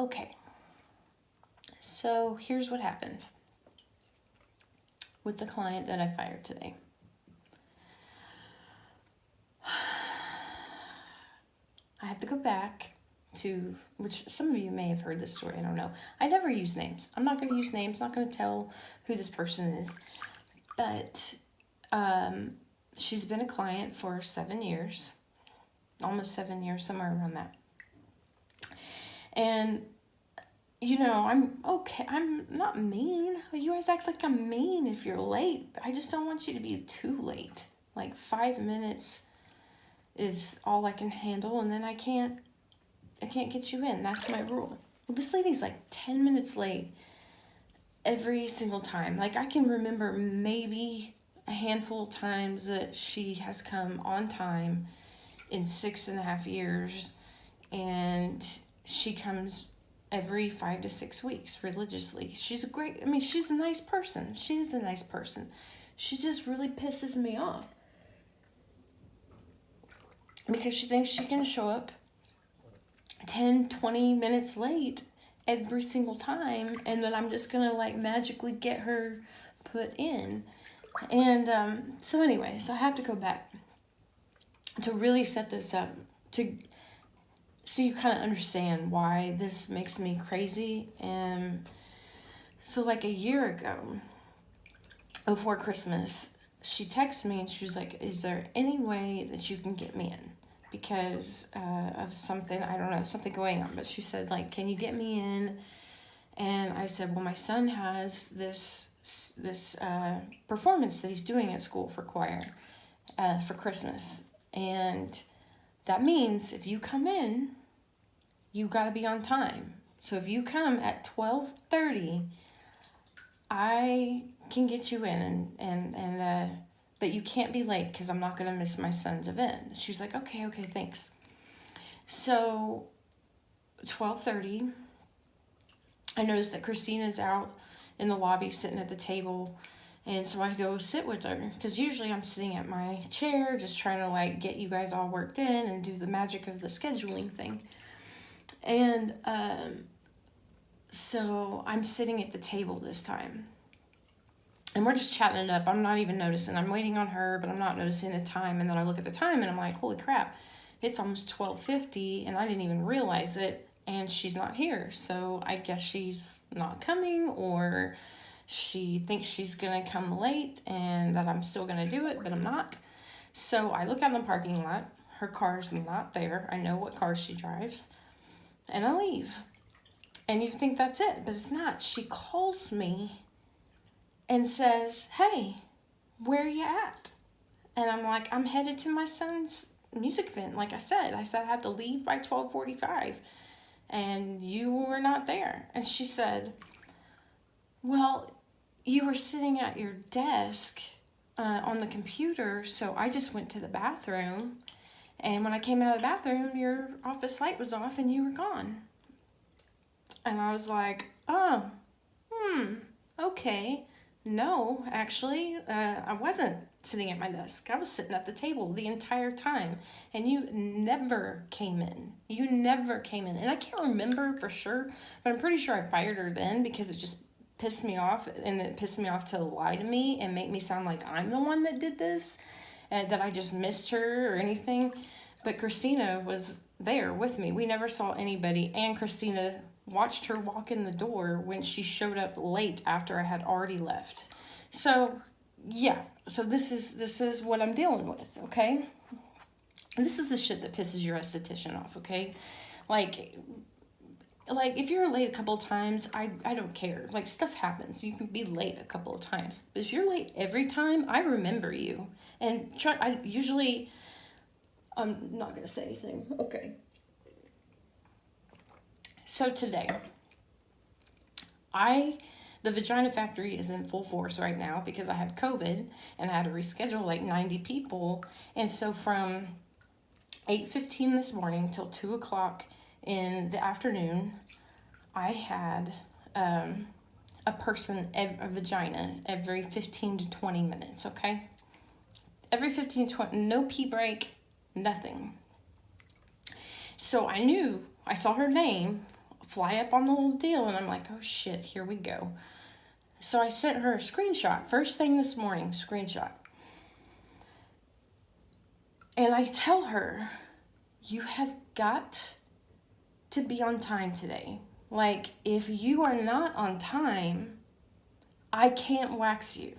Okay, so here's what happened with the client that I fired today. I have to go back to, which some of you may have heard this story, I don't know. I never use names. I'm not going to use names, not going to tell who this person is. But she's been a client for 7 years, almost 7 years, somewhere around that. And, you know, I'm okay. I'm not mean. You guys act like I'm mean if you're late. I just don't want you to be too late. Like 5 minutes is all I can handle, and then I can't get you in. That's my rule. Well, this lady's like 10 minutes late every single time. Like, I can remember maybe a handful of times that she has come on time in 6.5 years, and she comes every 5 to 6 weeks religiously. She's she's a nice person. She's a nice person. She just really pisses me off because she thinks she can show up 10, 20 minutes late every single time, and then I'm just gonna like magically get her put in. And so anyways, I have to go back to really set this up so you kind of understand why this makes me crazy. And so like a year ago, before Christmas, she texted me and she was like, is there any way that you can get me in? Because of something, I don't know, something going on. But she said, like, can you get me in? And I said, well, my son has this performance that he's doing at school for choir for Christmas. And that means if you come in, you got to be on time. So if you come at 12:30, I can get you in, and but you can't be late because I'm not going to miss my son's event. She was like, okay, thanks. So 12:30, I noticed that Christina's out in the lobby sitting at the table. And so I go sit with her, because usually I'm sitting at my chair just trying to like get you guys all worked in and do the magic of the scheduling thing. And so I'm sitting at the table this time. And we're just chatting it up. I'm not even noticing. I'm waiting on her, but I'm not noticing the time. And then I look at the time and I'm like, holy crap, it's almost 12:50 and I didn't even realize it. And she's not here. So I guess she's not coming, or she thinks she's going to come late and that I'm still going to do it, but I'm not. So I look out in the parking lot. Her car's not there. I know what car she drives. And I leave. And you think that's it, but it's not. She calls me and says, hey, where are you at? And I'm like, I'm headed to my son's music event. Like I said I had to leave by 12:45 and you were not there. And she said, well, you were sitting at your desk on the computer, so I just went to the bathroom. And when I came out of the bathroom, your office light was off and you were gone. And I was like, oh, okay. No, actually, I wasn't sitting at my desk. I was sitting at the table the entire time. And you never came in. And I can't remember for sure, but I'm pretty sure I fired her then because it just pissed me off. And it pissed me off to lie to me and make me sound like I'm the one that did this, that I just missed her or anything. But Christina was there with me. We never saw anybody. And Christina watched her walk in the door when she showed up late after I had already left. So, yeah. So this is what I'm dealing with, okay? And this is the shit that pisses your esthetician off, okay? Like if you're late a couple of times, I don't care. Like, stuff happens. You can be late a couple of times. But if you're late every time, I remember you. And I'm not going to say anything. Okay. So today, the Vagina Factory is in full force right now because I had COVID and I had to reschedule like 90 people. And so from 8:15 this morning till 2 o'clock in the afternoon, I had a person, a vagina, every 15 to 20 minutes, okay? Every 15 to 20, no pee break, nothing. So I saw her name fly up on the whole deal. And I'm like, oh shit, here we go. So I sent her a screenshot. First thing this morning, screenshot. And I tell her, you have got to be on time today. Like, if you are not on time, I can't wax you.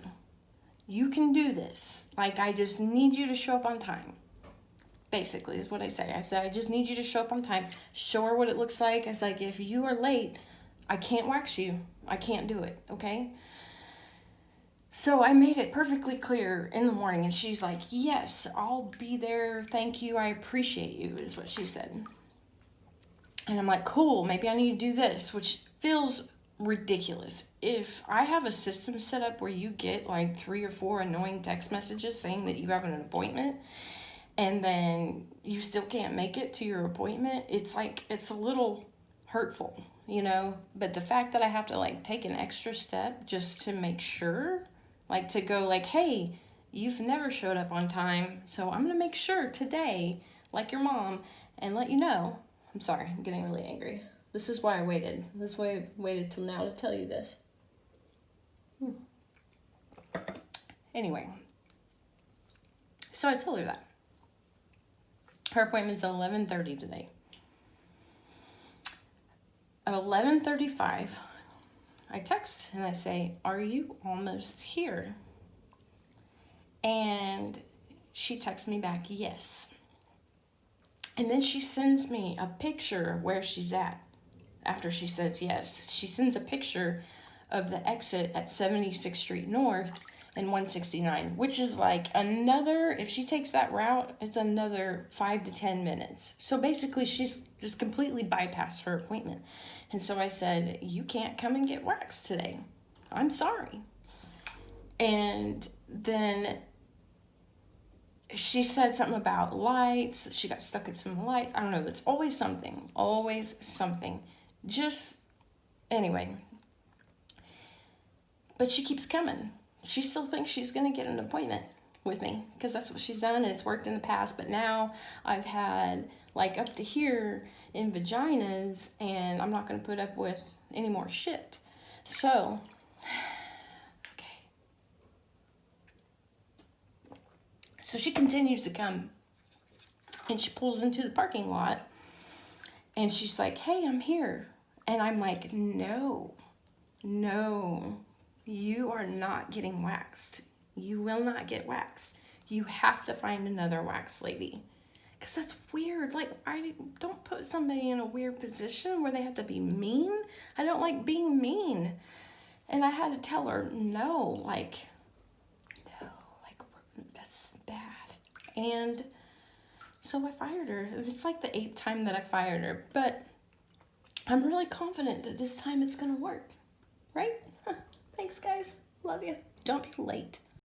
You can do this. Like, I just need you to show up on time. Basically, is what I say. I said, I just need you to show up on time. Show her what it looks like. It's like, if you are late, I can't wax you. I can't do it, okay? So I made it perfectly clear in the morning, and she's like, yes, I'll be there. Thank you. I appreciate you, is what she said. And I'm like, cool, maybe I need to do this, which feels ridiculous. If I have a system set up where you get like 3 or 4 annoying text messages saying that you have an appointment and then you still can't make it to your appointment, it's like, it's a little hurtful, you know? But the fact that I have to like take an extra step just to make sure, like to go like, hey, you've never showed up on time, so I'm gonna make sure today, like your mom, and let you know. I'm sorry, I'm getting really angry. This is why I waited. This is why I waited till now to tell you this. Anyway, so I told her that. Her appointment's at 11:30 today. At 11:35, I text and I say, are you almost here? And she texts me back, yes. And then she sends me a picture where she's at. After she says yes, she sends a picture of the exit at 76th Street North and 169, which is like another, if she takes that route, it's another 5 to 10 minutes. So basically she's just completely bypassed her appointment. And so I said, you can't come and get waxed today. I'm sorry. And then she said something about lights. She got stuck at some lights. I don't know. It's always something. Always something. Just, anyway. But she keeps coming. She still thinks she's going to get an appointment with me because that's what she's done and it's worked in the past. But now I've had like up to here in vaginas and I'm not going to put up with any more shit. So, okay. So she continues to come and she pulls into the parking lot and she's like, hey, I'm here. And I'm like, no, you are not getting waxed. You will not get waxed. You have to find another wax lady. Because that's weird. Like, I don't put somebody in a weird position where they have to be mean. I don't like being mean. And I had to tell her, no, like, that's bad. And so I fired her. It's like the 8th time that I fired her. But I'm really confident that this time it's going to work. Right? Thanks, guys. Love you. Don't be late.